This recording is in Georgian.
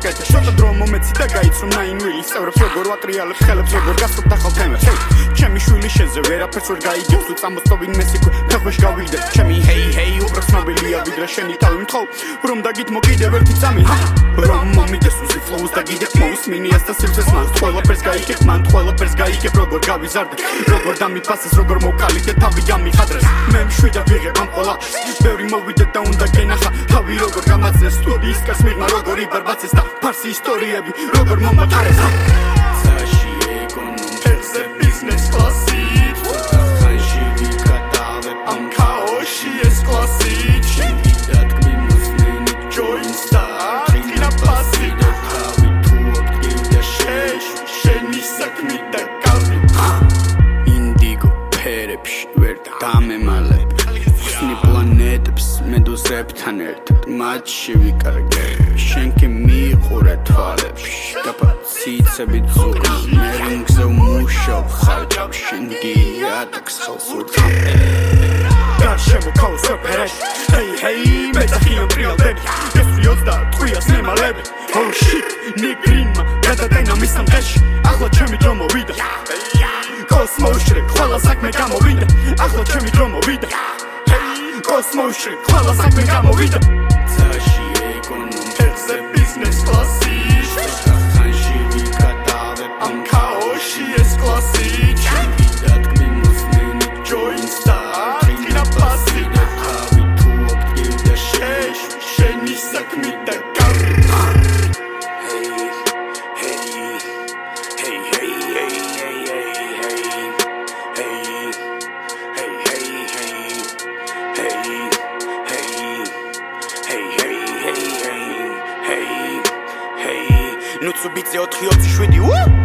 კეთე შოთა დრო მომეცი და გაიცრომ ნაინვილი წევრებს როგორ ვატრიალებ ხელებს როგორ გასწრებ დახალ თემებს ჩემი შვილი შეზე ვერაფერს ვერ გაიგებს თუ წამოსწოვინ მესიქვე თახვეშ გავიგდე ჩემი ჰეი უფრო ცნობილია ვიდრე შენი თავი მთხოვ რომ დაგითმო კიდევ ერთი წამი რომ მომიდეს უსიფლოუს და კიდევ მოусმინიას და სივრცეს მაქვს ყველაფერს გაიგებ მან ყველაფერს გაიგებ როგორ გავიზარდე როგორ დამიფასეს როგორ მოვკალიდე თავი გამიხადრეს მე მშვიდად ვიღებ ამ ყველაფერს ბევრი მოვიდე და უნდა გენახა თავი როგორ გამაცნეს სტუდიის კაც მიღმა როგორ იბარბაცეს და ფარსი ისტორიები როგორ მომატარეს წაში ეკონომიკაზე ბიზნეს კლასი ხანში ვიკატავებ ამ ქაოში ეს კლასი შევიდად გვიმოსმენი joins და ტრინა პასი და თავი თუ აქტივდა შენი საქმე და გავდი ინდიგო ფერებში ვერ დამემალებ ხსნი პლანეტებს მედუზებთან ერთად მათში ვიკარგე შენ კი მიყურე თვალებში კაპაციცები ძურს მე რინგზე ვმუშაობ ხარჯავ შენ გიატაკს ხელს ურთმ გარშემო ქაოს ვეფერეში ჰეი მე დახიო ტრიალდები ეს 28-ს ნემალები oh shit ნიგრინმა გადატენა მის სამყეში ახლა ჩემი დრო მოვიდა კოსმოსში ყველა საქმე გამოვიდა ახლა ჩემი დრო მოვიდა კოსმოსში ყველა საქმე გამოვიდა წაში ეკონომიკაზე ბიზნეს კლასი ხანში ვიკატავებ ამ ქაოში ეს კლასი შევიდად გვიმოსმენი joins და ტრინა პასი და თავი თუ აქტივდა შენი საქმე და გავდი ნუცუბიცე 427